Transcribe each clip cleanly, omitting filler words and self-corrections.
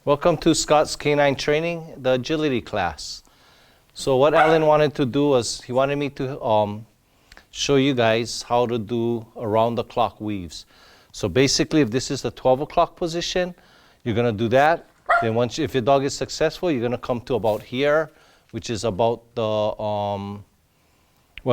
Welcome to Scott's Canine Training, the agility class. So what Alan wanted to do was he wanted me to show you guys how to do around the clock weaves. So basically, if this is the 12 o'clock position, you're going to do that. Then if your dog is successful, you're going to come to about here, which is about the, well,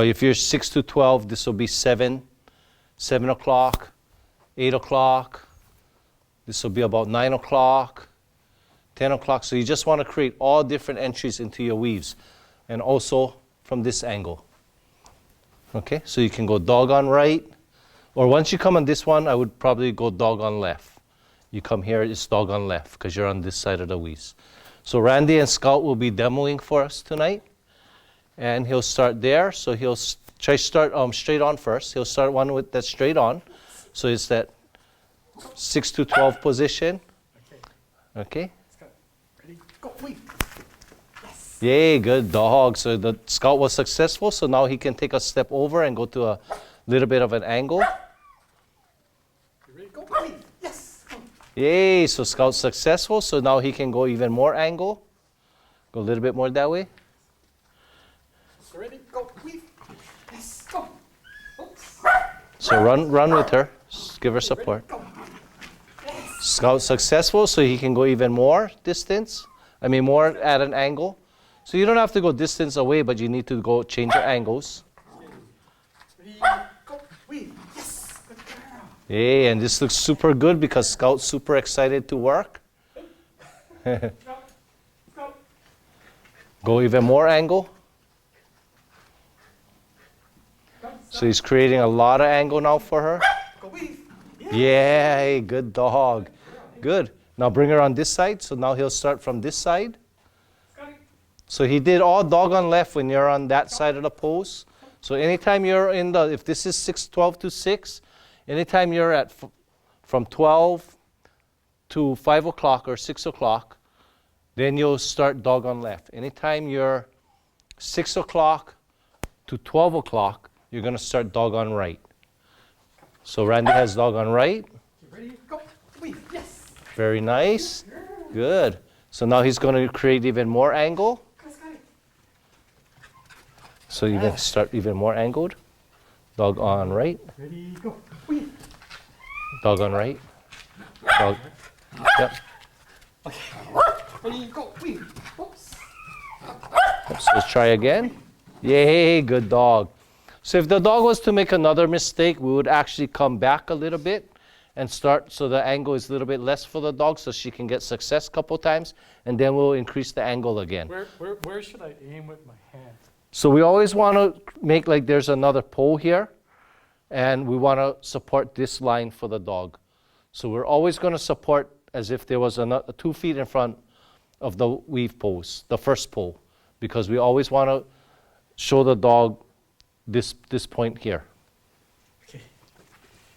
if you're 6 to 12, this will be 7 o'clock, 8 o'clock. This will be about 9 o'clock. 10 o'clock, so you just want to create all different entries into your weaves, and also from this angle. Okay, so you can go dog on right, or once you come on this one, I would probably go dog on left. You come here, it's dog on left, because you're on this side of the weaves. So Randy and Scout will be demoing for us tonight, and he'll start there, so he'll try start straight on first. He'll start one with that straight on, so it's that 6 to 12 position. Okay. Go, weave. Yes. Yay, good dog. So the Scout was successful, so now he can take a step over and go to a little bit of an angle. You ready? Go, weave. Yes. Go. Yay, so Scout's successful, so now he can go even more angle. Go a little bit more that way. So ready? Go, weave. Yes. Go. Oops. So run with her. Just give her support. Go. Yes. Scout successful, so he can go even more distance. More at an angle. So you don't have to go distance away, but you need to go change your angles. Ready? Go, weave. Yes. Good girl. Yay, and this looks super good because Scout's super excited to work. Go. Go. Go even more angle. Go. So he's creating a lot of angle now for her. Go, weave. Yay, good dog. Good. Now bring her on this side. So now he'll start from this side. So he did all dog on left when you're on that side of the pose. So anytime you're in the, if this is 12 to 6, anytime you're at from 12 to 5 o'clock or 6 o'clock, then you'll start dog on left. Anytime you're 6 o'clock to 12 o'clock, you're going to start dog on right. So Randy has dog on right. Ready? Go, weave. Yes. Very nice. Good. So now he's going to create even more angle. So you're going to start even more angled. Dog on right. Ready? Go, weave. Dog on right. Dog. Yep. Okay. Ready? Go, weave. Oops. So let's try again. Yay, good dog. So if the dog was to make another mistake, we would actually come back a little bit and start so the angle is a little bit less for the dog so she can get success a couple times, and then we'll increase the angle again. Where should I aim with my hand? So we always want to make like there's another pole here, and we want to support this line for the dog. So we're always going to support as if there was 2 feet in front of the weave pose, the first pole, because we always want to show the dog this point here. Okay.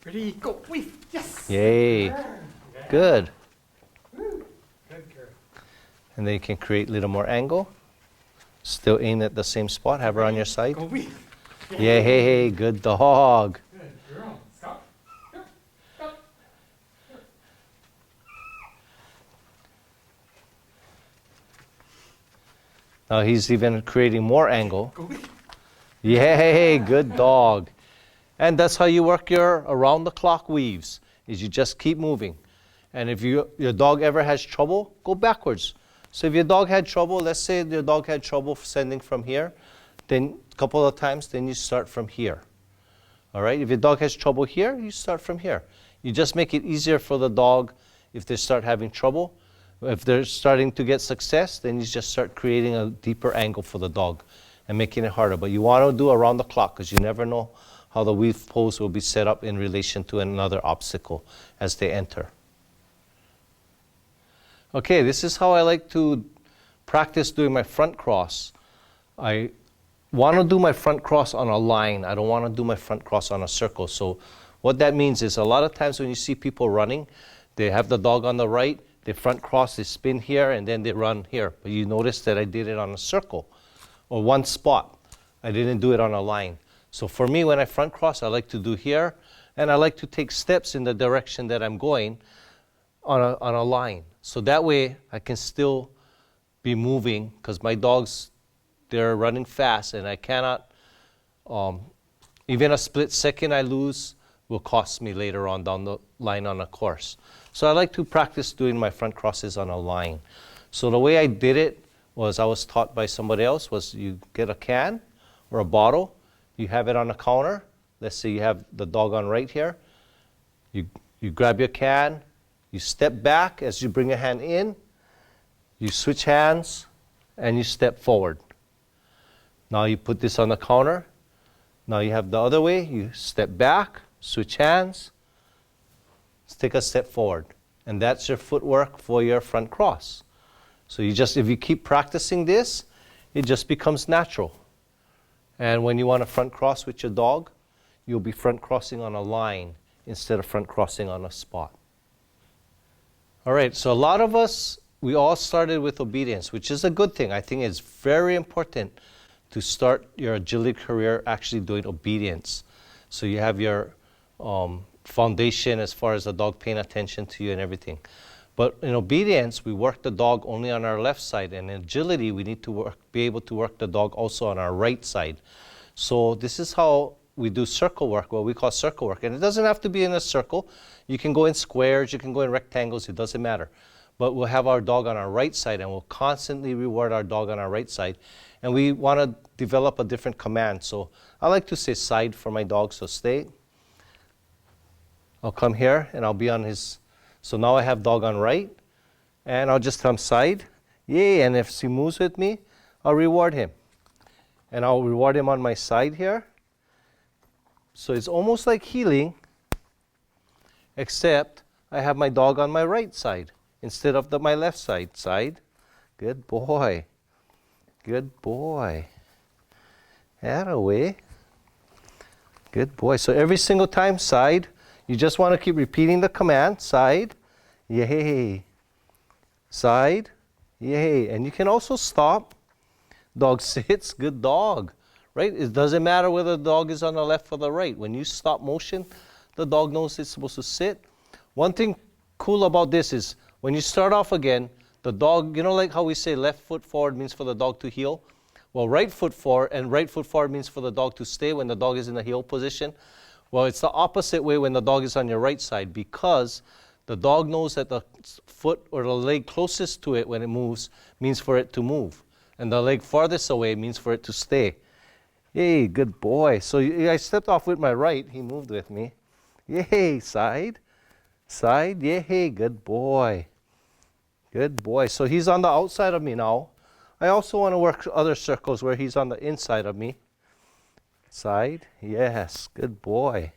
Ready? Go, weave. Yes. Yay. Good. Good girl. And then you can create a little more angle. Still aim at the same spot. Have her on your side. Go, weave. Yay, good dog. Good girl. Stop. Go. Go. Now he's even creating more angle. Go, weave. Yay, good dog. And that's how you work your around-the-clock weaves, is you just keep moving. And if your dog ever has trouble, go backwards. So if your dog had trouble, let's say your dog had trouble sending from here, then a couple of times, then you start from here. All right? If your dog has trouble here, you start from here. You just make it easier for the dog if they start having trouble. If they're starting to get success, then you just start creating a deeper angle for the dog and making it harder. But you want to do around the clock because you never know how the weave pose will be set up in relation to another obstacle as they enter. Okay, this is how I like to practice doing my front cross. I want to do my front cross on a line. I don't want to do my front cross on a circle. So what that means is a lot of times when you see people running, they have the dog on the right, they front cross, they spin here, and then they run here. But you notice that I did it on a circle or one spot. I didn't do it on a line. So for me, when I front cross, I like to do here, and I like to take steps in the direction that I'm going on a line. So that way I can still be moving, because my dogs, they're running fast, and I cannot, even a split second I lose will cost me later on down the line on a course. So I like to practice doing my front crosses on a line. So the way I did it was, I was taught by somebody else, was you get a can or a bottle, you have it on a counter. Let's say you have the dog on right here. You grab your can, you step back as you bring your hand in, you switch hands, and you step forward. Now you put this on the counter. Now you have the other way. You step back, switch hands, take a step forward. And that's your footwork for your front cross. So if you keep practicing this, it just becomes natural. And when you want to front cross with your dog, you'll be front crossing on a line instead of front crossing on a spot. All right, so a lot of us, we all started with obedience, which is a good thing. I think it's very important to start your agility career actually doing obedience. So you have your foundation as far as the dog paying attention to you and everything. But in obedience, we work the dog only on our left side. And in agility, we need to be able to work the dog also on our right side. So this is how we do circle work, what we call circle work. And it doesn't have to be in a circle. You can go in squares, you can go in rectangles, it doesn't matter. But we'll have our dog on our right side, and we'll constantly reward our dog on our right side. And we want to develop a different command. So I like to say side for my dog, so stay. I'll come here, and I'll be on his. So now I have dog on right, and I'll just come side. Yay, and if he moves with me, I'll reward him. And I'll reward him on my side here. So it's almost like healing, except I have my dog on my right side instead of my left side. Side. Good boy. Good boy. Attaway. Good boy. So every single time, side. You just want to keep repeating the command. Side. Yay. Side. Yay. And you can also stop. Dog sits. Good dog. Right? It doesn't matter whether the dog is on the left or the right. When you stop motion, the dog knows it's supposed to sit. One thing cool about this is when you start off again, the dog, you know, like how we say left foot forward means for the dog to heel? Well, right foot forward, and right foot forward means for the dog to stay when the dog is in the heel position. Well, it's the opposite way when the dog is on your right side, because the dog knows that the foot or the leg closest to it when it moves means for it to move. And the leg farthest away means for it to stay. Yay, good boy. So I stepped off with my right. He moved with me. Yay, side. Side. Yay, good boy. Good boy. So he's on the outside of me now. I also want to work other circles where he's on the inside of me. Side. Yes, good boy.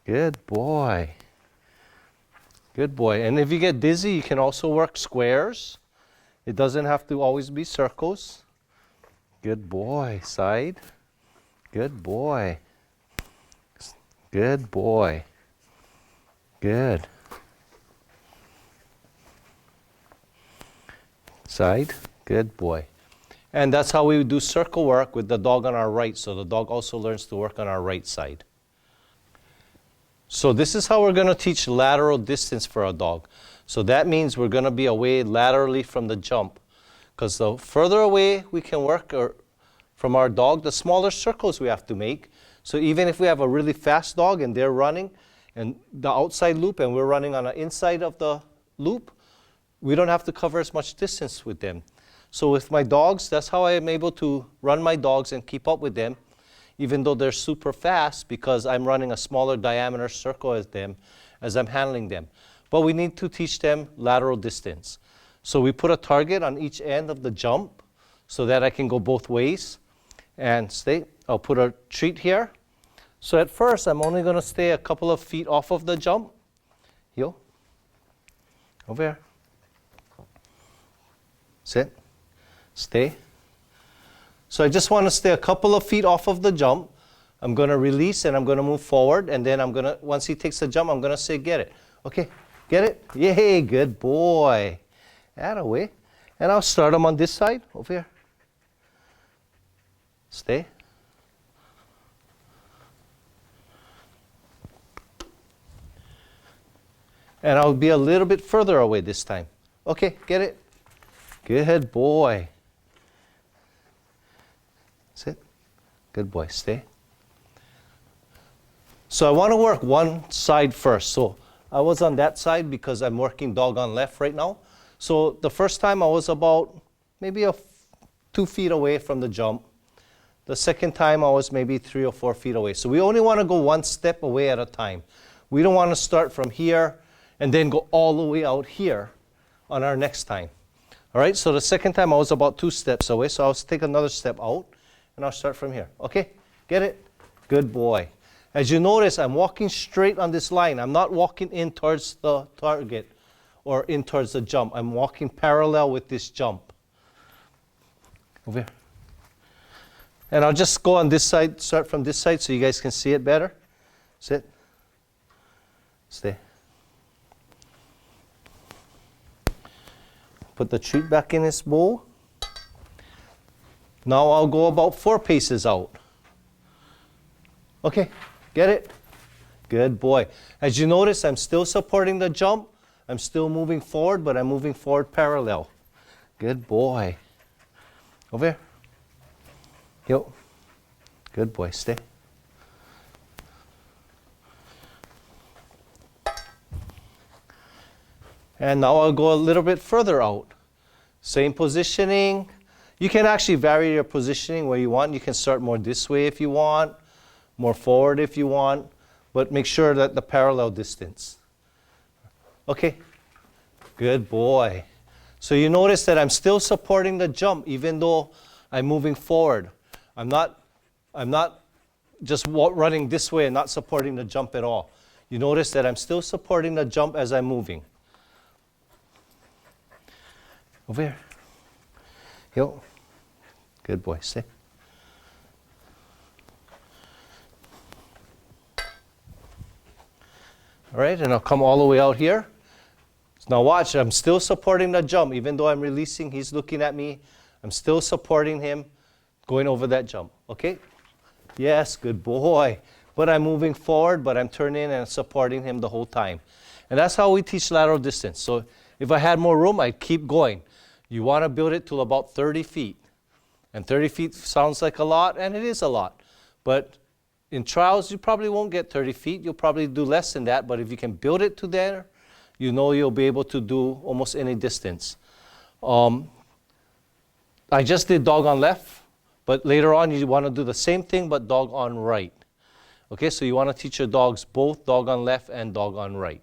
Good boy. Good boy. And if you get dizzy, you can also work squares. It doesn't have to always be circles. Good boy. Side. Good boy. Good boy. Good. Side. Good boy. And that's how we do circle work with the dog on our right. So the dog also learns to work on our right side. So this is how we're going to teach lateral distance for our dog. So that means we're going to be away laterally from the jump. Because the further away we can work from our dog, the smaller circles we have to make. So even if we have a really fast dog and they're running and the outside loop and we're running on the inside of the loop, we don't have to cover as much distance with them. So with my dogs, that's how I am able to run my dogs and keep up with them, even though they're super fast, because I'm running a smaller diameter circle as them as I'm handling them. But we need to teach them lateral distance. So we put a target on each end of the jump so that I can go both ways and stay. I'll put a treat here. So at first, I'm only going to stay a couple of feet off of the jump. Heel. Over here. Sit. Stay. So I just want to stay a couple of feet off of the jump. I'm going to release and I'm going to move forward. And then I'm going to, once he takes the jump, I'm going to say, get it. Okay, get it? Yay, good boy. Attaway. And I'll start him on this side, over here. Stay. And I'll be a little bit further away this time. Okay, get it? Good boy. Sit. Good boy, stay. So I want to work one side first. So I was on that side because I'm working dog on left right now. So the first time I was about maybe 2 feet away from the jump. The second time I was maybe 3 or 4 feet away. So we only want to go one step away at a time. We don't want to start from here and then go all the way out here on our next time. All right, so the second time I was about 2 steps away, so I'll take another step out and I'll start from here. Okay, get it? Good boy. As you notice, I'm walking straight on this line. I'm not walking in towards the target or in towards the jump. I'm walking parallel with this jump. Over here. And I'll just go on this side, start from this side so you guys can see it better. Sit. Stay. Put the treat back in its bowl. Now I'll go about 4 paces out. Okay, get it? Good boy. As you notice, I'm still supporting the jump. I'm still moving forward, but I'm moving forward parallel. Good boy. Over here. Yo. Good boy, stay. And now I'll go a little bit further out. Same positioning. You can actually vary your positioning where you want. You can start more this way if you want, more forward if you want, but make sure that the parallel distance. Okay, good boy. So you notice that I'm still supporting the jump even though I'm moving forward. I'm not just running this way and not supporting the jump at all. You notice that I'm still supporting the jump as I'm moving. Over here. Yo. Good boy. Stay. All right, and I'll come all the way out here. Now watch, I'm still supporting the jump. Even though I'm releasing, he's looking at me. I'm still supporting him, going over that jump. Okay? Yes, good boy. But I'm moving forward, but I'm turning and supporting him the whole time. And that's how we teach lateral distance. So if I had more room, I'd keep going. You want to build it to about 30 feet. And 30 feet sounds like a lot, and it is a lot. But in trials, you probably won't get 30 feet. You'll probably do less than that. But if you can build it to there, you know you'll be able to do almost any distance. I just did dog on left, but later on you want to do the same thing but dog on right. Okay, so you want to teach your dogs both dog on left and dog on right.